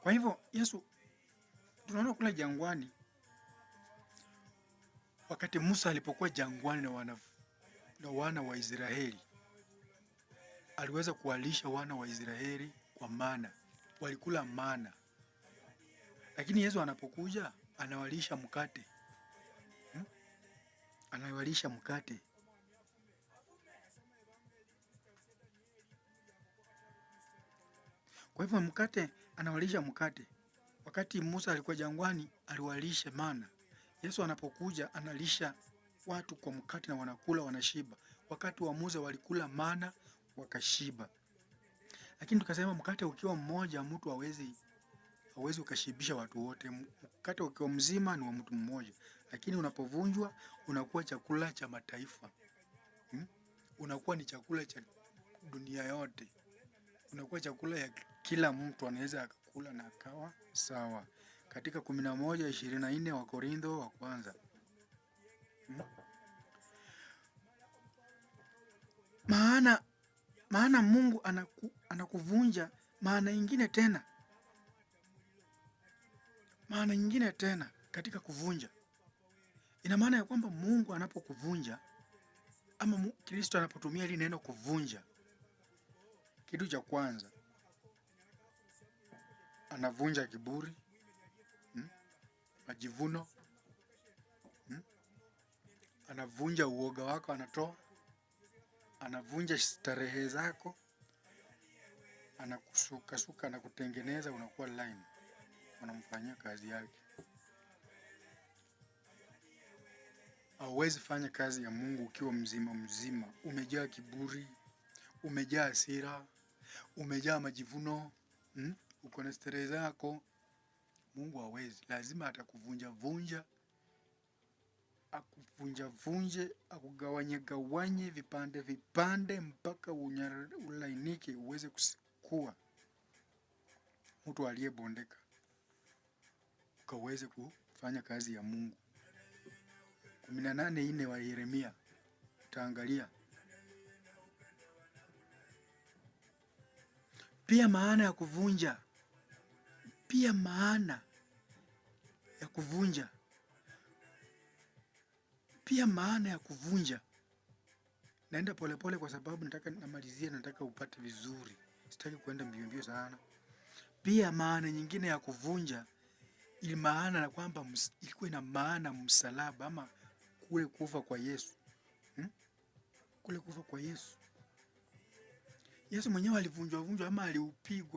Kwa hivyo Yesu tunaona kule jangwani, wakati Musa alipokuwa jangwani na wana wa Israeli, aliweza kuwalisha wana wa Israeli kwa mana, walikula mana. Lakini Yesu anapokuja anawalisha mkate, anawalisha mkate. Kwa hivyo mkate, anawalisha mkate. Wakati Musa alikuwa jangwani aliwalisha mana. Yesu anapokuja analisha watu kwa mkate na wanakula wanashiba. Wakati wa Musa walikula mana wakashiba. Lakini tukasema mkate ukiwa mmoja mtu hawezi ukashibisha watu wote. Mkate ukiwa mzima ni wa mtu mmoja. Lakini unapovunjwa unakuwa chakula cha mataifa. Unakuwa ni chakula cha dunia yote. Unakuwa chakula ya kila mtu anaweza akakula na akawa sawa. Katika 11:24 wa Korintho wa kwanza. Maana Mungu anakuvunja maana nyingine tena. Maana nyingine tena katika kuvunja. Ina maana ya kwamba Mungu anapokuvunja ama Kristo anapotumia hili neno kuvunja, kitu cha kwanza anavunja kiburi, majivuno, anavunja uoga wako, anavunja starehe zako, anakusuka na kutengeneza unakuwa line, unamfanyia kazi yake. Hauwezi fanya kazi ya Mungu ukiwa mzima, umejaa kiburi, umejaa hasira, umejaa majivuno, uko na starehe zako. Mungu hawezi, lazima atakuvunja, akuvunje, akugawanye vipande mpaka ulainike uweze kuwa mtu aliyebondeka, ukaweze kufanya kazi ya Mungu. 18:4 wa Yeremia utaangalia. Pia maana ya kuvunja. Naenda polepole kwa sababu nataka upate vizuri. Sitaki kuenda mbio sana. Pia maana nyingine ya kuvunja ili maana na kwamba ilikuwa ina maana msalaba ama kule kufa kwa Yesu. Kule kufa kwa Yesu. Yesu mwenyewe alivunjwa ama aliupigwa.